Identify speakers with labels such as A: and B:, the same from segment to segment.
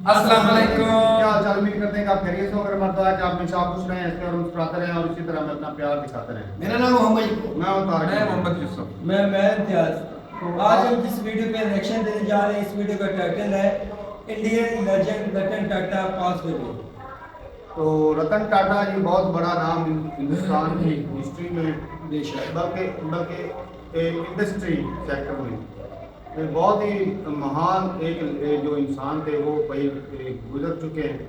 A: अस्सलाम वालेकुम।
B: क्या हाल चाल? उम्मीद करते हैं कि आप खैरियत से हो। अगर मर्द है कि आप हमेशा खुश रहें, हंसते और मुस्कुराते रहें और इसी तरह हमें अपना प्यार दिखाते रहें।
C: मेरा नाम मोहम्मद इकबाल।
B: मैं हूं तारिक
A: मैं
B: अमीन।
A: मोहम्मद यूसुफ।
D: मैं इम्तियाज।
B: तो
D: आज
B: आज
D: हम जिस वीडियो पे रिएक्शन देने जा रहे हैं, इस वीडियो का टाइटल है Indian legend Ratan Tata pass away.
B: तो रतन टाटा ये बहुत बड़ा नाम हिंदुस्तान की हिस्ट्री में,
D: बेशक।
B: बल्कि बल्कि इंडस्ट्री सेक्टर में एक बहुत ही महान जो इंसान थे वो गुजर चुके हैं।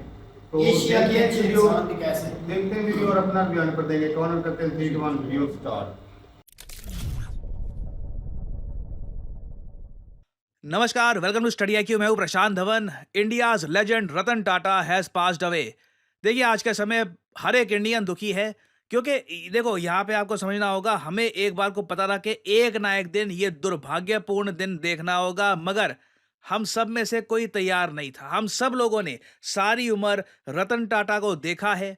B: तो
C: एशिया के
B: देखते हैं
C: अच्छे
B: वीडियो
C: इंसान भी कैसे हैं।
B: देखते हैं वीडियो और अपना बयान कर देंगे। कौन करते हैं 3 2 1 वीडियो स्टार्ट।
E: नमस्कार, वेलकम टू स्टडी IQ। मैं हूं Prashant Dhawan. India's legend Ratan Tata has passed away. देखिए, आज के समय हर एक इंडियन दुखी है, क्योंकि देखो यहाँ पे आपको समझना होगा, हमें एक बार को पता था कि एक ना एक दिन ये दुर्भाग्यपूर्ण दिन देखना होगा, मगर हम सब में से कोई तैयार नहीं था। हम सब लोगों ने सारी उम्र रतन टाटा को देखा है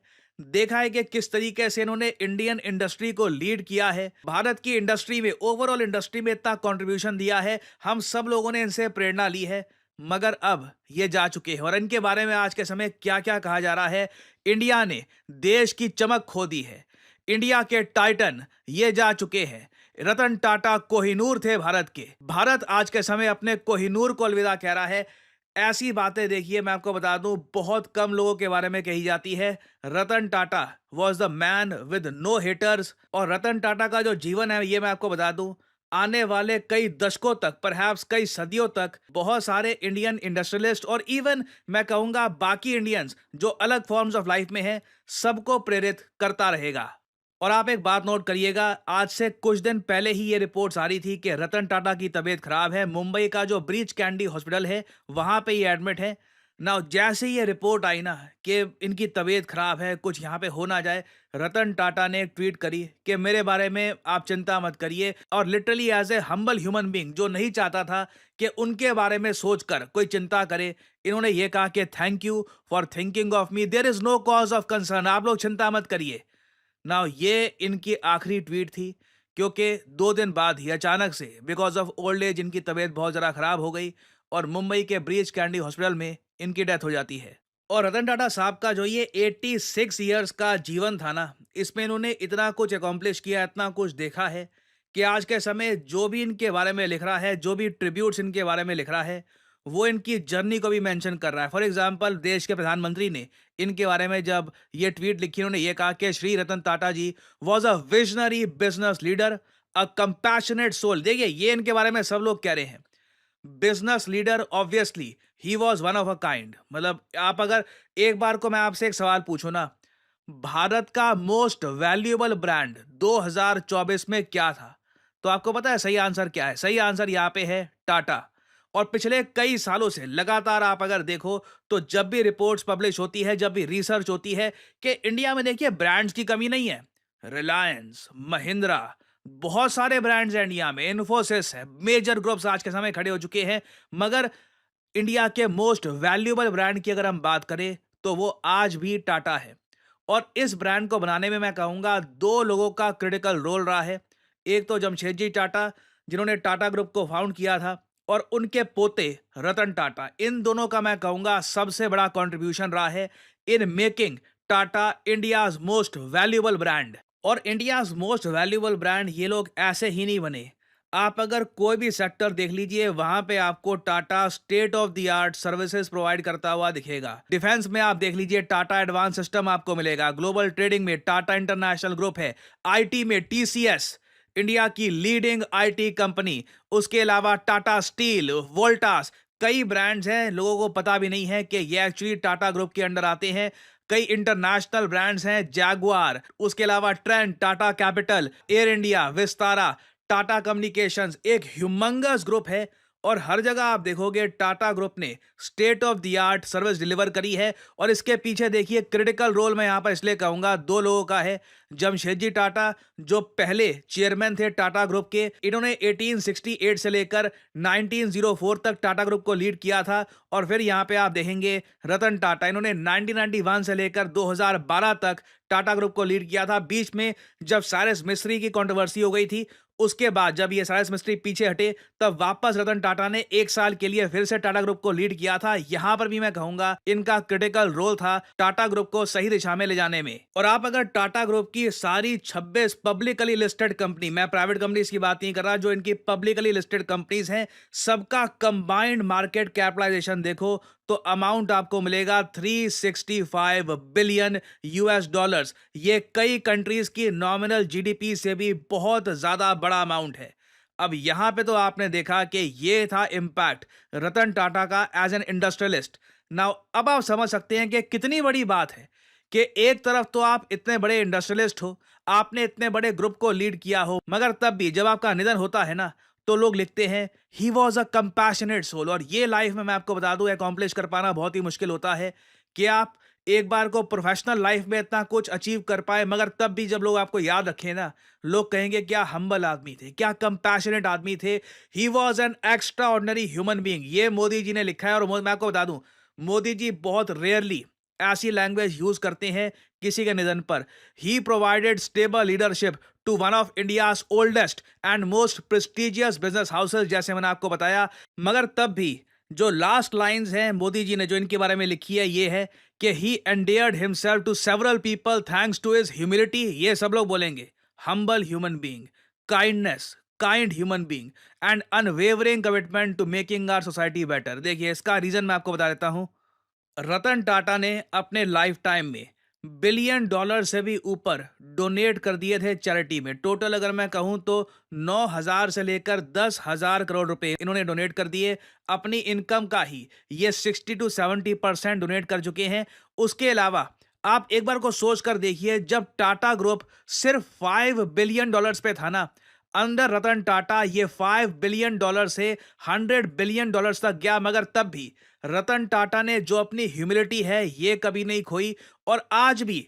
E: कि किस तरीके से इन्होंने इंडियन इंडस्ट्री को लीड किया है, भारत की इंडस्ट्री में, ओवरऑल इंडस्ट्री में इतना कंट्रीब्यूशन दिया है। हम सब लोगों ने इनसे प्रेरणा ली है, मगर अब ये जा चुके हैं और इनके बारे में आज के समय क्या क्या कहा जा रहा है। इंडिया ने देश की चमक खो दी है। इंडिया के टाइटन ये जा चुके हैं। रतन टाटा कोहिनूर थे भारत के। भारत आज के समय अपने कोहिनूर को अलविदा कह रहा है। ऐसी बातें, देखिए मैं आपको बता दूं, बहुत कम लोगों के बारे में कही जाती है। Ratan Tata was the man with no haters. और रतन टाटा का जो जीवन है, ये मैं आपको बता दूं, आने वाले कई दशकों तक, परहैप्स कई सदियों तक, बहुत सारे इंडियन इंडस्ट्रियलिस्ट और इवन मैं कहूंगा बाकी इंडियंस जो अलग फॉर्म्स ऑफ लाइफ में हैं, सबको प्रेरित करता रहेगा। और आप एक बात नोट करिएगा, आज से कुछ दिन पहले ही ये रिपोर्ट्स आ रही थी कि रतन टाटा की तबीयत खराब है। मुंबई का जो ब्रीच कैंडी हॉस्पिटल है, वहां पे ये एडमिट है ना। जैसे ही ये रिपोर्ट आई ना कि इनकी तबीयत खराब है, कुछ यहाँ पे हो ना जाए, रतन टाटा ने एक ट्वीट करी कि मेरे बारे में आप चिंता मत करिए। और literally as a humble human being, जो नहीं चाहता था कि उनके बारे में सोचकर कोई चिंता करे, इन्होंने ये कहा कि thank you for thinking of me, there is no cause of concern, आप लोग चिंता मत करिए ना। ये इनकी आखिरी ट्वीट थी, क्योंकि 2 दिन बाद ही अचानक से बिकॉज ऑफ ओल्ड एज इनकी तबीयत बहुत ज़्यादा खराब हो गई और मुंबई के ब्रीच कैंडी हॉस्पिटल में इनकी डेथ हो जाती है। और रतन टाटा साहब का जो ये 86 ईयर्स का जीवन था ना, इसमें इन्होंने इतना कुछ अकॉम्प्लिश किया, इतना कुछ देखा है कि आज के समय जो भी इनके बारे में लिख रहा है, जो भी ट्रिब्यूट्स इनके बारे में लिख रहा है, वो इनकी जर्नी को भी मेंशन कर रहा है। फॉर एग्जांपल, देश के प्रधानमंत्री ने इनके बारे में जब ये ट्वीट लिखी, उन्होंने ये कहा कि Shri Ratan Tata ji was a visionary business leader, a compassionate soul. देखिए, ये इनके बारे में सब लोग कह रहे हैं। Business leader, obviously he was one of a kind. मतलब आप अगर एक बार को मैं आपसे एक सवाल पूछूं ना, भारत का मोस्ट वैल्यूएबल ब्रांड 2024 में क्या था, तो आपको पता है सही आंसर क्या है? सही आंसर यहाँ पे है टाटा। और पिछले कई सालों से लगातार आप अगर देखो, तो जब भी रिपोर्ट्स पब्लिश होती है, जब भी रिसर्च होती है कि इंडिया में, देखिए, ब्रांड्स की कमी नहीं है। रिलायंस, महिंद्रा, बहुत सारे ब्रांड्स हैं इंडिया में, इन्फोसिस है, मेजर ग्रुप्स आज के समय खड़े हो चुके हैं, मगर इंडिया के मोस्ट वैल्यूएबल ब्रांड की अगर हम बात करें, तो वो आज भी टाटा है। और इस ब्रांड को बनाने में मैं कहूंगा 2 लोगों का क्रिटिकल रोल रहा है। एक तो जमशेदजी टाटा, जिन्होंने टाटा ग्रुप को फाउंड किया था, और उनके पोते रतन टाटा। इन दोनों का मैं कहूंगा सबसे बड़ा कंट्रीब्यूशन रहा है in making Tata India's most valuable brand. और इंडियाज मोस्ट वैल्यूएबल ब्रांड ये लोग ऐसे ही नहीं बने। आप अगर कोई भी सेक्टर देख लीजिए, वहां पे आपको Tata state of the art services provide करता हुआ दिखेगा। डिफेंस में आप देख लीजिए, टाटा एडवांस सिस्टम आपको मिलेगा। ग्लोबल ट्रेडिंग में टाटा इंटरनेशनल ग्रुप है। आईटी में TCS, इंडिया की लीडिंग आईटी कंपनी। उसके अलावा टाटा स्टील, वोल्टास, कई ब्रांड्स हैं, लोगों को पता भी नहीं है कि ये एक्चुअली टाटा ग्रुप के अंडर आते हैं। कई इंटरनेशनल ब्रांड्स हैं, जैगुआर, उसके अलावा Trent, Tata capital, air India, Vistara, Tata communications, एक ह्यूमंगस ग्रुप है। और हर जगह आप देखोगे टाटा ग्रुप ने state of the art service deliver करी है। और इसके पीछे देखिए, क्रिटिकल रोल मैं यहां पर इसलिए कहूंगा 2 लोगों का है। जमशेदजी टाटा, जो पहले चेयरमैन थे टाटा ग्रुप के, इन्होंने 1868 से लेकर 1904 तक टाटा ग्रुप को लीड किया था। और फिर यहां पे आप देखेंगे रतन टाटा, इन्होंने 1991 से लेकर 2012 तक टाटा ग्रुप को लीड किया था। बीच में जब साइरस मिस्त्री की कंट्रोवर्सी हो गई थी, उसके बाद जब ये साइरस मिस्ट्री पीछे हटे, तब वापस रतन टाटा ने 1 साल के लिए फिर से टाटा ग्रुप को लीड किया था। यहाँ पर भी मैं कहूंगा इनका क्रिटिकल रोल था टाटा ग्रुप को सही दिशा में ले जाने में। और आप अगर टाटा ग्रुप की सारी 26 पब्लिकली लिस्टेड कंपनी, मैं प्राइवेट कंपनीज की बात नहीं कर रहा, जो इनकी पब्लिकली लिस्टेड कंपनीज हैं, सबका कंबाइंड मार्केट कैपिटलाइजेशन देखो तो अमाउंट आपको मिलेगा 365 बिलियन यूएस डॉलर्स। ये कई कंट्रीज की नॉमिनल जीडीपी से भी बहुत ज्यादा बड़ा अमाउंट है। अब यहां पे तो आपने देखा कि ये था इंपैक्ट रतन टाटा का एज एन इंडस्ट्रियलिस्ट। नाउ अब आप समझ सकते हैं कि कितनी बड़ी बात है कि एक तरफ तो आप इतने बड़े इंडस्ट्रियलिस्ट हो, आपने इतने बड़े ग्रुप को लीड किया हो, मगर तब भी जब आपका निधन होता है ना, तो लोग लिखते हैं he was a compassionate soul. और ये लाइफ में मैं आपको बता दूं अकॉम्प्लिश कर पाना बहुत ही मुश्किल होता है कि आप एक बार को प्रोफेशनल लाइफ में इतना कुछ अचीव कर पाए, मगर तब भी जब लोग आपको याद रखें ना, लोग कहेंगे क्या हम्बल आदमी थे, क्या कंपैशनेट आदमी थे, he was an extra ordinary human being. ये मोदी जी ने लिखा है। और मैं आपको बता दूं मोदी जी बहुत रेयरली ऐसी लैंग्वेज यूज करते हैं किसी के निधन पर। He provided stable leadership to one of India's oldest and most prestigious business houses, जैसे मैंने आपको बताया। मगर तब भी जो लास्ट लाइंस हैं मोदी जी ने जो इनके बारे में लिखी है, ये है कि he endeared himself to several people thanks to his humility. ये सब लोग बोलेंगे humble human being, kindness, kind human being and unwavering commitment to making our society better. देखिए इसका रीजन मैं आपको बता देता हूं। रतन टाटा ने अपने लाइफ टाइम में बिलियन डॉलर से भी ऊपर डोनेट कर दिए थे चैरिटी में। टोटल अगर मैं कहूं तो 9,000 से लेकर 10,000 करोड़ रुपए इन्होंने डोनेट कर दिए। अपनी इनकम का ही ये 60 to 70% डोनेट कर चुके हैं। उसके अलावा आप एक बार को सोच कर देखिए, जब टाटा ग्रुप सिर्फ 5 बिलियन डॉलर्स पे था ना, अंडर रतन टाटा ये 5 बिलियन डॉलर से 100 बिलियन डॉलर्स तक गया। मगर तब भी रतन टाटा ने जो अपनी ह्यूमिलिटी है ये कभी नहीं खोई। और आज भी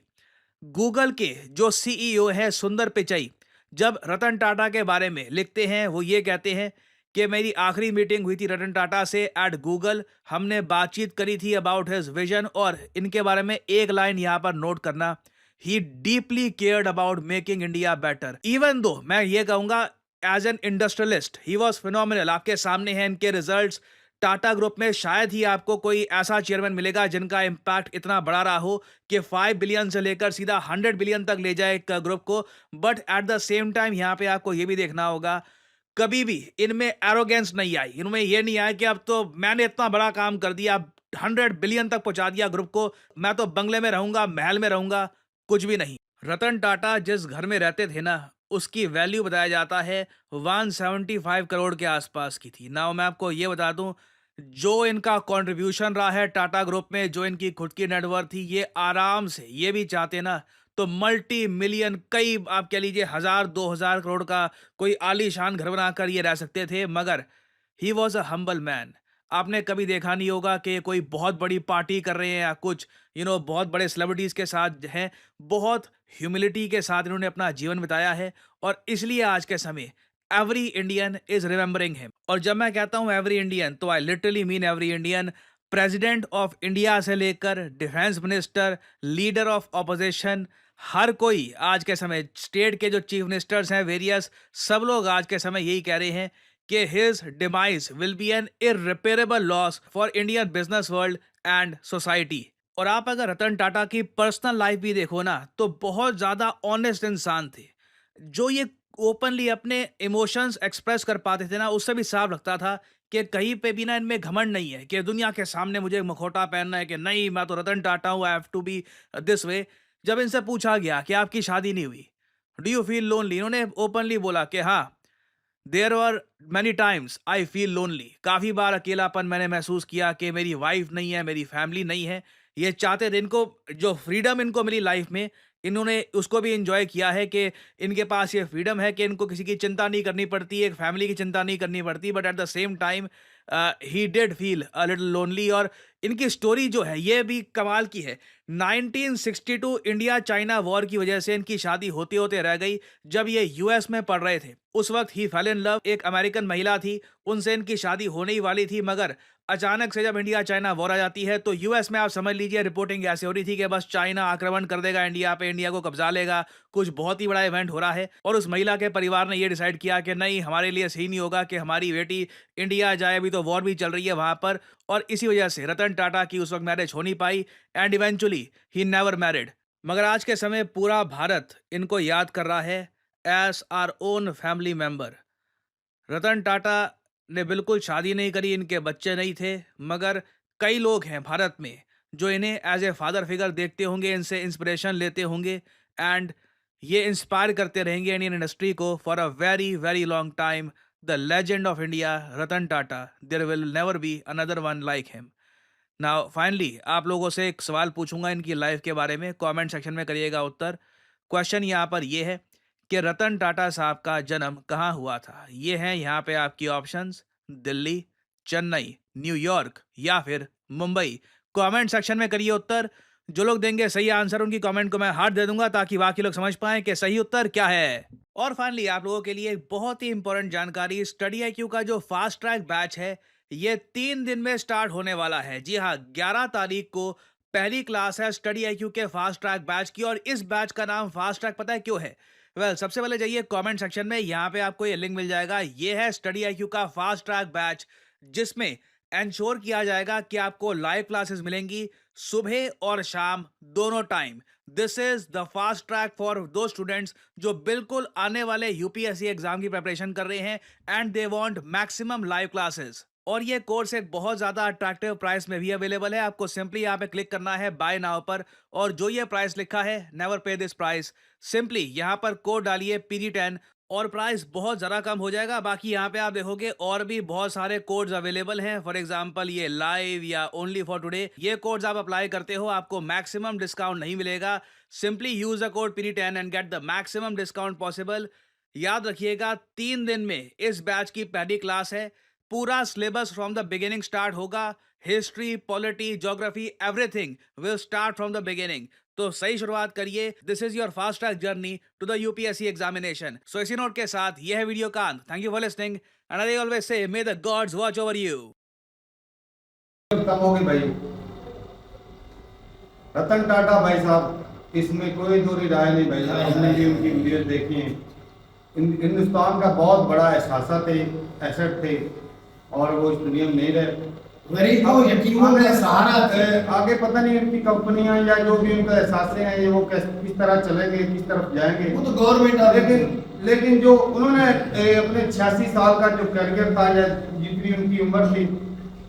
E: गूगल के जो सीईओ है सुंदर पिचाई, जब रतन टाटा के बारे में लिखते हैं, वो ये कहते हैं कि मेरी आखिरी मीटिंग हुई थी रतन टाटा से एट गूगल, हमने बातचीत करी थी अबाउट हिज विजन। और इनके बारे में एक लाइन यहां पर नोट करना, he deeply cared about making India better. Even though मैं ये कहूंगा as an industrialist he was phenomenal. आपके सामने हैं इनके रिजल्ट्स। टाटा ग्रुप में शायद ही आपको कोई ऐसा चेयरमैन मिलेगा जिनका इंपैक्ट इतना बड़ा रहा हो कि 5 बिलियन से लेकर सीधा 100 बिलियन तक ले जाए एक ग्रुप को। But at the same time यहाँ पे आपको ये भी देखना होगा, कभी भी इनमें एरोगेंस नहीं आई। इनमें ये नहीं आया कि अब तो मैंने इतना बड़ा काम कर दिया, 100 बिलियन तक पहुंचा दिया ग्रुप को, मैं तो बंगले में रहूंगा, महल में रहूंगा। कुछ भी नहीं। रतन टाटा जिस घर में रहते थे ना, उसकी वैल्यू बताया जाता है 175 करोड़ के आसपास की थी। ना मैं आपको ये बता दूं, जो इनका कंट्रीब्यूशन रहा है टाटा ग्रुप में, जो इनकी खुद की नेटवर्थ थी, ये आराम से ये भी चाहते ना तो मल्टी मिलियन, कई आप कह लीजिए 1,000-2,000 करोड़ का कोई आलीशान घर बनाकर ये रह सकते थे। मगर ही वॉज अ हम्बल मैन। आपने कभी देखा नहीं होगा कि कोई बहुत बड़ी पार्टी कर रहे हैं या कुछ बहुत बड़े सेलिब्रिटीज के साथ हैं। बहुत ह्यूमिलिटी के साथ इन्होंने अपना जीवन बिताया है। और इसलिए आज के समय every Indian is remembering him. और जब मैं कहता हूं एवरी इंडियन, तो I literally mean every Indian. President of India से लेकर defence minister, leader of opposition, हर कोई आज के समय, स्टेट के जो चीफ मिनिस्टर्स हैं वेरियस, सब लोग आज के समय यही कह रहे हैं कि his demise will be an irreparable loss for Indian business world and society. और आप अगर रतन टाटा की पर्सनल लाइफ भी देखो ना, तो बहुत ज्यादा ऑनेस्ट इंसान थे। जो ये ओपनली अपने इमोशंस एक्सप्रेस कर पाते थे ना, उससे भी साफ लगता था कि कहीं पे भी ना इनमें घमंड नहीं है कि दुनिया के सामने मुझे मुखौटा पहनना है कि नहीं मैं तो रतन टाटा हूँ, I have to be this way. जब इनसे पूछा गया कि आपकी शादी नहीं हुई, डू यू फील लोनली, इन्होंने ओपनली बोला कि हाँ, there were many times I feel lonely. काफ़ी बार अकेलापन मैंने महसूस किया कि मेरी वाइफ नहीं है, मेरी फैमिली नहीं है। ये चाहते थे, इनको जो फ्रीडम इनको मिली लाइफ में, इन्होंने उसको भी इंजॉय किया है कि इनके पास ये फ्रीडम है कि इनको किसी की चिंता नहीं करनी पड़ती, एक फैमिली की चिंता नहीं करनी पड़ती। But at the same time he did feel a little lonely. और इनकी स्टोरी जो है ये भी कमाल की है। 1962 इंडिया चाइना वॉर की वजह से इनकी शादी होते होते रह गई। जब ये यूएस में पढ़ रहे थे उस वक्त ही फेल इन लव, एक अमेरिकन महिला थी, उनसे इनकी शादी होने ही वाली थी, मगर अचानक से जब इंडिया चाइना वॉर आ जाती है तो यूएस में आप समझ लीजिए रिपोर्टिंग ऐसे हो रही थी कि बस चाइना आक्रमण कर देगा इंडिया पे, इंडिया को कब्जा लेगा, कुछ बहुत ही बड़ा इवेंट हो रहा है। और उस महिला के परिवार ने ये डिसाइड किया कि नहीं, हमारे लिए सही नहीं होगा कि हमारी बेटी इंडिया जाए, अभी तो वॉर भी चल रही है वहां पर। और इसी वजह से रतन टाटा की उस वक्त मैरिज हो नहीं पाई and eventually he never married. मगर आज के समय पूरा भारत इनको याद कर रहा है as our own family member. Ratan Tata ने बिल्कुल शादी नहीं करी, इनके बच्चे नहीं थे, मगर कई लोग हैं भारत में जो इन्हें एज ए फादर फिगर देखते होंगे, इनसे इंस्पिरेशन लेते होंगे एंड ये इंस्पायर करते रहेंगे इंडियन इंडस्ट्री को for a very very long time. The legend of India Ratan Tata, there will never be another one like him. Now finally आप लोगों से एक सवाल पूछूंगा इनकी लाइफ के बारे में, कमेंट सेक्शन में करिएगा उत्तर। क्वेश्चन यहाँ पर ये है कि रतन टाटा साहब का जन्म कहाँ हुआ था। ये हैं यहाँ पे आपकी ऑप्शंस, दिल्ली, चेन्नई, न्यूयॉर्क या फिर मुंबई। कमेंट सेक्शन में करिए उत्तर। जो लोग देंगे सही आंसर उनकी कमेंट को मैं हार्ट दे दूंगा ताकि बाकी लोग समझ पाएं कि सही उत्तर क्या है। और फाइनली आप लोगों के लिए एक बहुत ही इंपॉर्टेंट जानकारी, स्टडी IQ का जो फास्ट ट्रैक बैच है ये 3 दिन में स्टार्ट होने वाला है। जी हाँ, 11 तारीख को पहली क्लास है स्टडी IQ के फास्ट ट्रैक बैच की। और इस बैच का नाम फास्ट ट्रैक पता है क्यों है? सबसे पहले जाइए कमेंट सेक्शन में, यहाँ पे आपको ये लिंक मिल जाएगा। ये है स्टडी IQ का फास्ट ट्रैक बैच जिसमें एंश्योर किया जाएगा कि आपको लाइव क्लासेस मिलेंगी सुबह और शाम दोनों time. This is the fast track for दो स्टूडेंट्स जो बिल्कुल आने वाले UPSC एग्जाम की प्रिपरेशन कर रहे हैं and they want maximum live classes. और ये कोर्स एक बहुत ज्यादा अट्रैक्टिव प्राइस में भी अवेलेबल है। आपको सिंपली यहाँ पे क्लिक करना है बाय नाउ पर, और जो ये प्राइस लिखा है नेवर पे दिस प्राइस, सिंपली यहाँ पर कोड डालिए PD10 और प्राइस बहुत ज़्यादा कम हो जाएगा। बाकी यहाँ पे आप देखोगे और भी बहुत सारे कोड्स अवेलेबल हैं। फॉर एग्जांपल ये लाइव या ओनली फॉर टुडे, ये कोड्स आप अप्लाई करते हो आपको मैक्सिमम डिस्काउंट नहीं मिलेगा। Simply use the code PD10 and get the maximum discount possible. याद रखिएगा 3 दिन में इस बैच की पहली क्लास है। पूरा syllabus from the beginning start होगा। History, polity, geography, everything will start from the beginning. तो सही शुरुआत करिए। This is your fast track journey to the UPSC examination. So इसी नोट के साथ यह है वीडियो का अंत। Thank you for listening and I always say may the gods watch over you.
B: कम होगी भाई। रतन टाटा भाई साहब, इसमें कोई दूरी राय नहीं भाई साहब। हमने भी उनकी वीडियो देखी हैं। हिंदुस्तान का बहुत बड़ा एहसास थे, एसेट थे, और वो इस दुनिया में नहीं रहे।
A: गरीब को यतीमों का सहारा थे।
B: आगे पता नहीं उनकी कंपनियां या जो भी उनका एहसास हैं ये वो किस तरह चलेंगे, किस तरफ जाएंगे,
A: वो तो गवर्नमेंट।
B: लेकिन जो उन्होंने अपने 86 साल का जो करियर था या जितनी उनकी उम्र थी,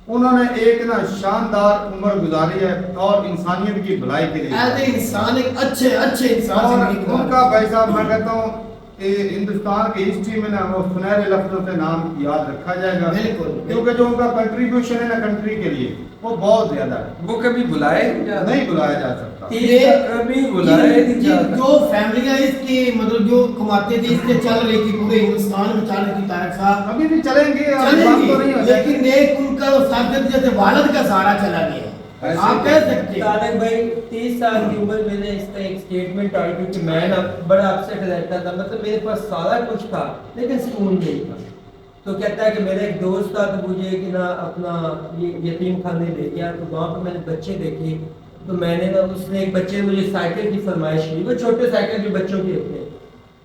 B: उन्होंने एक ना शानदार उम्र गुजारी है और इंसानियत की भलाई के लिए
A: ऐसे इंसान एक अच्छे इंसान
B: और उनका भाई साहब मैं कहता हूँ हिंदुस्तान की हिस्ट्री में ना वो सुनहरे लफ्जों से नाम याद रखा जाएगा।
A: बिल्कुल,
B: क्योंकि जो उनका कंट्रीब्यूशन है ना कंट्री के लिए वो बहुत ज्यादा है।
C: वो कभी बुलाए
B: नहीं बुलाया जा सकता।
A: ये
C: कभी बुलाए
A: जो फैमिलियां इसकी मतलब जो कमाते थे इससे चल रही थी पूरे हिंदुस्तान में चल रही थी। तारक साहब
B: अभी भी चलेंगे, बात तो नहीं हो जाएगी।
A: लेकिन एक उनका साबित जैसे वालिद का सहारा चला गया। आप कह सकते हैं
D: तारक भाई 30 साल की उम्र मैंने इसका एक स्टेटमेंट डाली थी कि मैं ना बड़ा अपसेट रहता था, मतलब मेरे पास सारा कुछ था लेकिन सुकून नहीं था। तो कहता है कि मेरा एक दोस्त था तो मुझे कि ना अपना ये यतीम खाने ले गया, तो वहाँ पर मैंने बच्चे देखे, तो मैंने ना उसने एक बच्चे ने मुझे साइकिल की फरमाइश की, वो छोटे साइकिल जो बच्चों के होते हैं,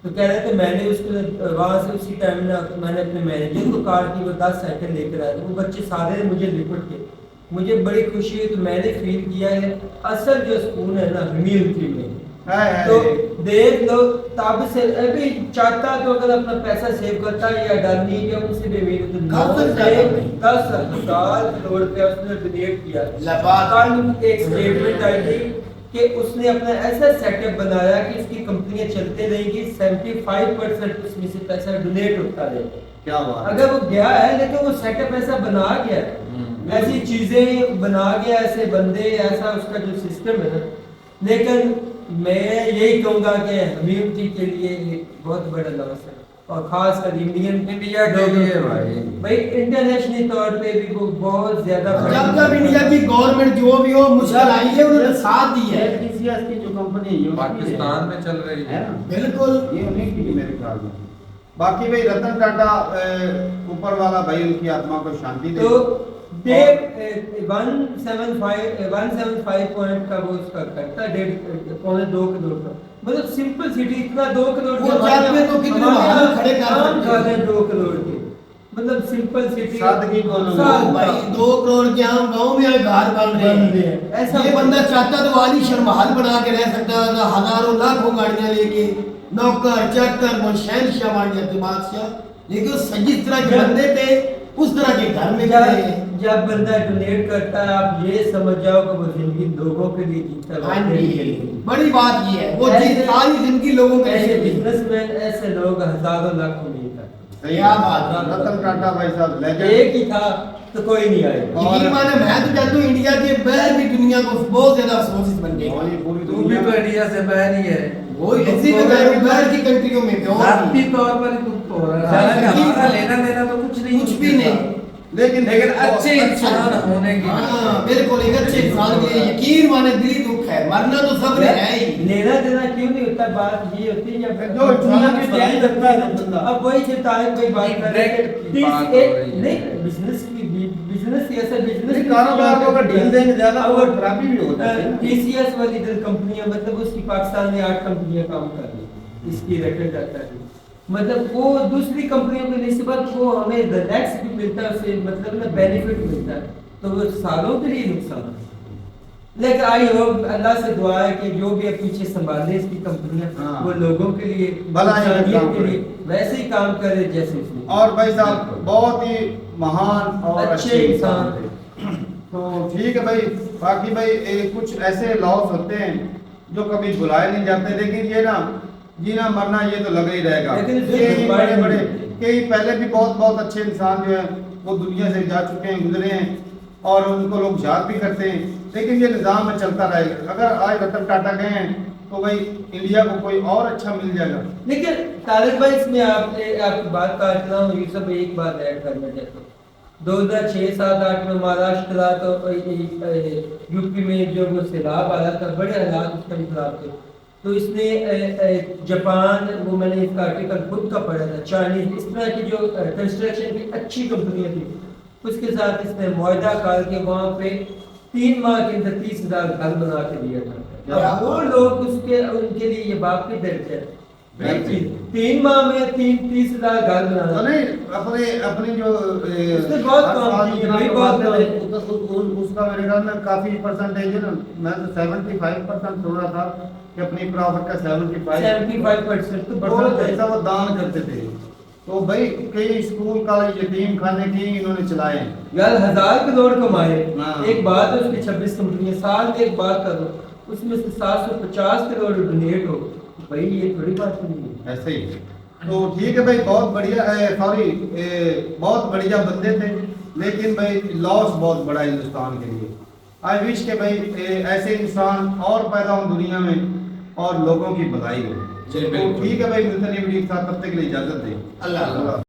D: तो कह रहे थे मैंने उसको वहाँ से उसी टाइम ना मैंने अपने मैनेजर को कहा कि वो 10 साइकिल लेकर आए, वो बच्चे सारे मुझे लिपट के, मुझे बड़ी खुशी हुई। तो मैंने फील किया है असल जो सुकून है ना ह्यूमिलिटी में। तो देख लो तब से अभी चाहता तो अगर अपना पैसा सेव करता या डालनी या उनसे बेमेल तो 10 करोड़ रुपया उसने डोनेट किया। कल एक स्टेटमेंट आई थी कि उसने अपना ऐसा सेटअप बनाया कि इसकी कंपनियां चलते रहेंगी, 75% उसमें से पैसा डोनेट होता रहेगा।
B: क्या बात।
D: अगर वो गया है लेकिन वो सेटअप ऐसा बना गया, ऐसी चीजें बना गया, ऐसे बंदे, ऐसा उसका जो सिस्टम है ना। लेकिन मैं यही कहूँगा कि ह्यूमैनिटी के लिए एक बहुत बड़ा लॉस है। और खासकर इंडिया
C: इंडिया के लिए भाई
D: इंटरनेशनल तौर पे भी वो बहुत ज्यादा
A: जब जब इंडिया की गवर्नमेंट जो भी हो मुश्किल आई है उन्होंने साथ दी है।
B: TCS की जो कंपनी है
C: पाकिस्तान में चल रही
B: है
C: है
B: ना,
A: बिल्कुल
B: ये उन्हीं की है मेरे ख्याल में। बाकी भाई रतन टाटा ऊपर वाला भाई उनकी आत्मा को शांति दे।
D: तो दे 175 पॉइंट का वो उसका करता है 1.5 करोड़ का, मतलब सिंपल सिटी इतना 2 करोड़
A: वो जात में तो कितने वाहन खड़े कर सकते हैं।
D: 2 करोड़ के, मतलब सिंपल सिटी
B: सादगी को लोग-
A: भाई 2 करोड़ के हम गांव में घर बन रहे हैं।
D: ऐसा
A: ये बंदा चाहता तो वाली शर्महाल बना के रह सकता था, हजारों लाखों गाड़ियां लेके नौकर चाकर वो शहनशाह बन जाते बादशाह, लेकिन उस जिस तरह के बंदे थे उस तरह के घर में गए हैं।
D: जब बंदा डोनेट करता है आप ये समझ जाओ कि वो जिंदगी लोगों के लिए जीता है,
A: हाँ
D: अपने
A: जी,
D: लिए नहीं।
A: बड़ी बात ये है वो
D: ऐसे-
A: जी सारी जिंदगी लोगों के
D: ऐसे
A: लिए
D: बिजनेसमैन ऐसे लोग हजारों लाखों में करते
B: सही
A: क्या
B: बात
A: बात
B: है।
A: है।
B: रतन टाटा भाई साहब
D: हैं।
B: लेजेंड।
D: एक ही था तो कोई नहीं आएगा।
B: और-
A: यकीन माने मैं तो कहता हूँ इंडिया के बाहर भी दुनिया को बहुत ज्यादा अफसोस बन गए।
B: और ये पूरी
C: तू भी
B: दुनिया
C: तो
B: में
C: इंडिया से बाहर ही है
A: वो ऐसी जगह बाहर की कंट्रियों में भी और
C: जाति तौर पर ही दुख हो रहा है हालांकि हमारा लेना देना तो कुछ नहीं
A: कुछ भी नहीं।
B: लेकिन
C: लेकिन अच्छे
B: अच्छा-
C: इंसान होने की
A: हाँ बिल्कुल एक अच्छे इंसान के लिए यकीन माने दिली दुख है, मरना तो सब ने है ही।
D: लेना देना क्यों नहीं होता, बात ये होती है जब
B: जो
D: दुनिया
B: इंसान
D: में
B: की
D: चैलेंज
B: सलाह
D: रखता है
B: करता है बंदा।
D: अब वही से तारीफ भाई बात कर रहे
C: Direct
D: थे
C: की बात हो रही है।
D: नहीं बिजनेस की बिजनेस ऐसा बिजनेस
B: नहीं, कारोबार को अगर ढील देंगे ज्यादा वो खराबी भी होता है।
D: TCS वाली इधर कंपनियां, मतलब उसकी पाकिस्तान में 8 कंपनियां काम कर रही हैं, इसकी रेकॉर्ड डाटा है, मतलब वो दूसरी कंपनियों की निस्बत वो हमें रिलैक्स भी मिलता है उससे, मतलब ना बेनिफिट मिलता है, तो वो सालों के लिए नुकसान है। लेकिन आई होप अल्लाह से दुआ है कि जो भी अब पीछे संभाले इसकी कंपनियां
B: हाँ।
D: वो लोगों के लिए
B: भलाई का
D: इंसानियत
B: काम
D: के लिए
B: करे।
D: वैसे ही काम करे जैसे उसने।
B: और भाई साहब बहुत ही महान और
D: अच्छे
B: अच्छे
D: इंसान
B: इंसान थे। तो ठीक है भाई, बाकी भाई कुछ ऐसे लॉस होते हैं जो कभी भुलाए नहीं जाते, लेकिन ये ना जीना मरना ये तो लगा ही रहेगा।
D: लेकिन इससे
B: कई
D: भुलाए
B: बड़े
D: नहीं
B: बड़े
D: जाते।
B: कई पहले भी बहुत बहुत अच्छे इंसान जो है वो दुनिया से जा चुके हैं, गुजरे हैं और उनको लोग याद भी करते हैं, लेकिन ये निज़ाम में चलता रहेगा। अगर आज रतन टाटा गए हैं तो भाई इंडिया को कोई और अच्छा मिल जाएगा।
D: लेकिन तारिक भाई इसमें आपकी बात काट रहा हूँ, यूसुफ एक बात ऐड करना चाहता हूँ। 2006-7-8 में महाराष्ट्र था तो यूपी में जो वो सैलाब आया था, बड़े हालात उसका भी खराब थे, तो इसने जापान, वो मैंने इसका आर्टिकल खुद का पढ़ा था, चाइनीज इस तरह की जो कंस्ट्रक्शन की अच्छी कंपनियां थी उसके साथ इसने मुआहदा कर के वहाँ पे 3 माह के अंदर 30,000 घर बना के दिया था। अब वो लोग उनके लिए ये बाप की दर्ज है, 3 माह में 30,000 घर
B: तो
D: बनाना।
B: नहीं अपने अपनी जो
D: उसने बहुत काम किए, भाई, बहुत काम।
B: उसका मेरे ख्याल में काफी परसेंटेज है ना, मैं तो 75% सुन रहा था कि अपनी प्रॉफिट का
D: 75% तो बहुत
B: परसेंट
D: है।
B: पैसा वो दान करते थे। तो भाई कई स्कूल कॉलेज यतीम खाने की इन्होंने चलाए हैं।
D: यार 1000 करोड़ कमाए,
B: हाँ।
D: एक बात है उसकी 26 कंपनियां, साल में एक बात करो उसमें से 750 करोड़ डोनेट हो, भाई ये थोड़ी बात नहीं है।
B: ऐसे ही तो ठीक है भाई, बहुत बढ़िया है, सॉरी बहुत बढ़िया बंदे थे, लेकिन भाई लॉस बहुत बड़ा है हिंदुस्तान के लिए। आई विश के भाई ऐसे इंसान और पैदा हो दुनिया में और लोगों की भलाई हो।
C: जी,
B: तो
C: बिल्कुल।
B: ठीक है भाई, मिलते नहीं वीडियो के साथ, तब तक के लिए इजाजत दें।
A: अल्लाह।